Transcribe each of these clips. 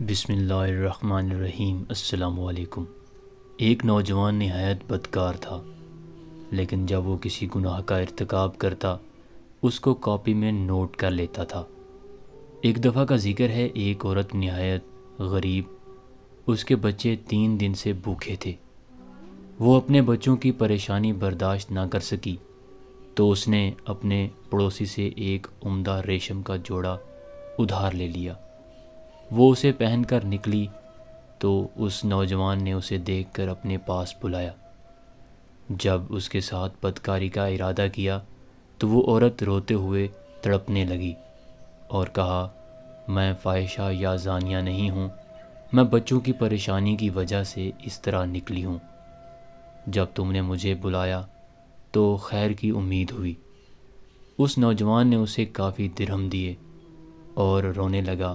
بسم اللہ الرحمن الرحیم۔ السلام علیکم۔ ایک نوجوان نہایت بدکار تھا، لیکن جب وہ کسی گناہ کا ارتکاب کرتا اس کو کاپی میں نوٹ کر لیتا تھا۔ ایک دفعہ کا ذکر ہے، ایک عورت نہایت غریب، اس کے بچے 3 دن سے بھوکے تھے۔ وہ اپنے بچوں کی پریشانی برداشت نہ کر سکی تو اس نے اپنے پڑوسی سے ایک عمدہ ریشم کا جوڑا ادھار لے لیا۔ وہ اسے پہن کر نکلی تو اس نوجوان نے اسے دیکھ کر اپنے پاس بلایا۔ جب اس کے ساتھ بدکاری کا ارادہ کیا تو وہ عورت روتے ہوئے تڑپنے لگی اور کہا، میں فاحشہ یا زانیہ نہیں ہوں، میں بچوں کی پریشانی کی وجہ سے اس طرح نکلی ہوں۔ جب تم نے مجھے بلایا تو خیر کی امید ہوئی۔ اس نوجوان نے اسے کافی درہم دیے اور رونے لگا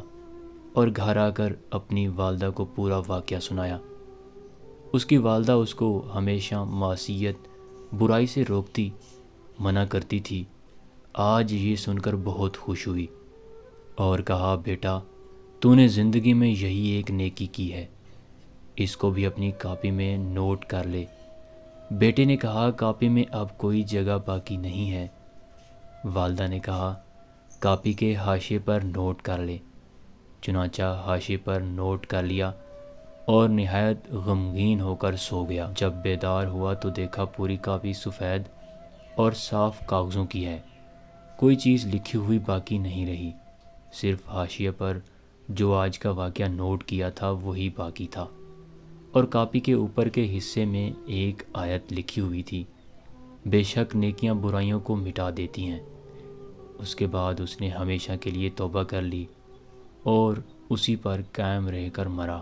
اور گھر آ کر اپنی والدہ کو پورا واقعہ سنایا۔ اس کی والدہ اس کو ہمیشہ معصیت، برائی سے روکتی، منع کرتی تھی۔ آج یہ سن کر بہت خوش ہوئی اور کہا، بیٹا تو نے زندگی میں یہی ایک نیکی کی ہے، اس کو بھی اپنی کاپی میں نوٹ کر لے۔ بیٹے نے کہا، کاپی میں اب کوئی جگہ باقی نہیں ہے۔ والدہ نے کہا، کاپی کے حاشیے پر نوٹ کر لے۔ چنانچہ حاشیے پر نوٹ کر لیا اور نہایت غمگین ہو کر سو گیا۔ جب بیدار ہوا تو دیکھا پوری کاپی سفید اور صاف کاغذوں کی ہے، کوئی چیز لکھی ہوئی باقی نہیں رہی، صرف حاشیے پر جو آج کا واقعہ نوٹ کیا تھا وہی باقی تھا، اور کاپی کے اوپر کے حصے میں ایک آیت لکھی ہوئی تھی، بے شک نیکیاں برائیوں کو مٹا دیتی ہیں۔ اس کے بعد اس نے ہمیشہ کے لیے توبہ کر لی اور اسی پر قائم رہ کر مرا۔